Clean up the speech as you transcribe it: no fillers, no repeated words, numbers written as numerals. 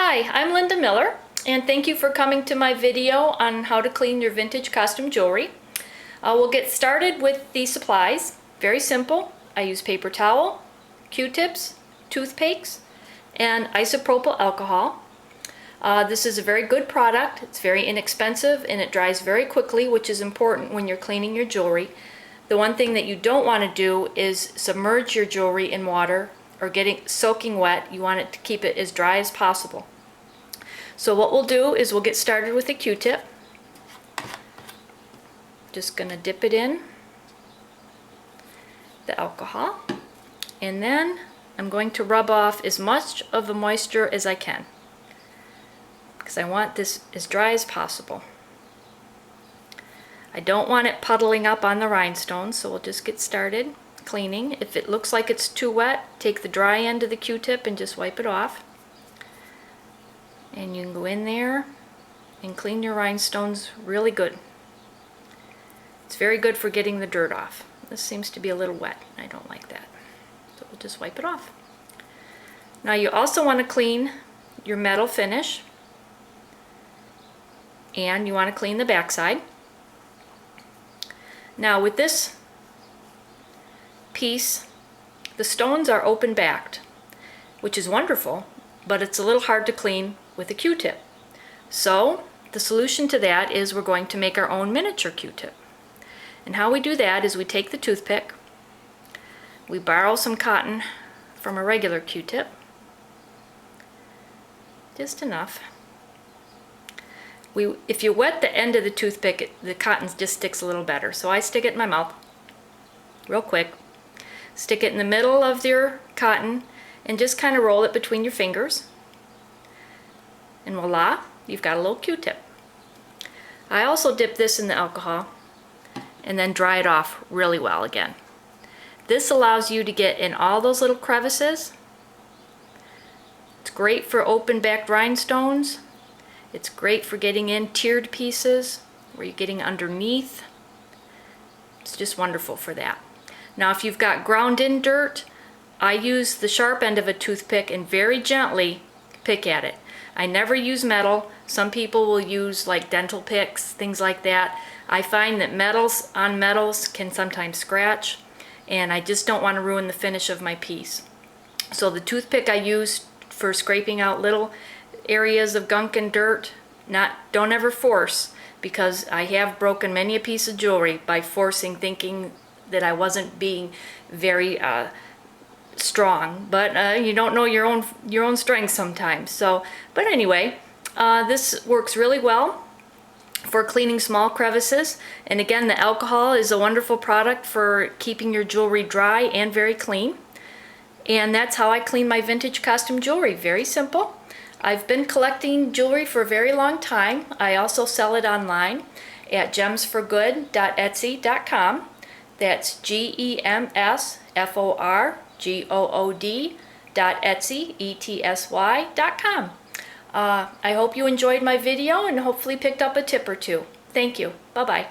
Hi, I'm Linda Miller, and thank you for coming to my video on how to clean your vintage costume jewelry. We'll get started with the supplies. Very simple. I use paper towel, Q-tips, toothpicks, and isopropyl alcohol. This is a very good product. It's very inexpensive and it dries very quickly, which is important when you're cleaning your jewelry. The one thing that you don't want to do is submerge your jewelry in water or getting soaking wet. You want it to keep it as dry as possible. So what we'll do is we'll get started with a Q-tip. Just gonna dip it in the alcohol, and then I'm going to rub off as much of the moisture as I can because I want this as dry as possible. I don't want it puddling up on the rhinestones, so we'll just get started cleaning. If it looks like it's too wet, take the dry end of the Q-tip and just wipe it off. And you can go in there and clean your rhinestones really good. It's very good for getting the dirt off. This seems to be a little wet. I don't like that. So we'll just wipe it off. Now you also want to clean your metal finish, and you want to clean the backside. Now with this piece, the stones are open backed, which is wonderful, but it's a little hard to clean with a Q-tip. So the solution to that is we're going to make our own miniature Q-tip. And how we do that is we take the toothpick, we borrow some cotton from a regular Q-tip, just enough. If you wet the end of the toothpick, the cotton just sticks a little better. So I stick it in my mouth real quick. Stick it in the middle of your cotton and just kind of roll it between your fingers. And voila, you've got a little Q-tip. I also dip this in the alcohol and then dry it off really well again. This allows you to get in all those little crevices. It's great for open backed rhinestones. It's great for getting in tiered pieces where you're getting underneath. It's just wonderful for that. Now if you've got ground in dirt, I use the sharp end of a toothpick and very gently pick at it. I never use metal. Some people will use like dental picks, things like that. I find that metals on metals can sometimes scratch, and I just don't want to ruin the finish of my piece. So the toothpick I use for scraping out little areas of gunk and dirt, don't ever force, because I have broken many a piece of jewelry by forcing, thinking that I wasn't being very strong, but you don't know your own strength sometimes. So, but anyway, this works really well for cleaning small crevices. And again, the alcohol is a wonderful product for keeping your jewelry dry and very clean. And that's how I clean my vintage costume jewelry. Very simple. I've been collecting jewelry for a very long time. I also sell it online at gemsforgood.etsy.com. That's gemsforgood.etsy.com. I hope you enjoyed my video and hopefully picked up a tip or two. Thank you. Bye-bye.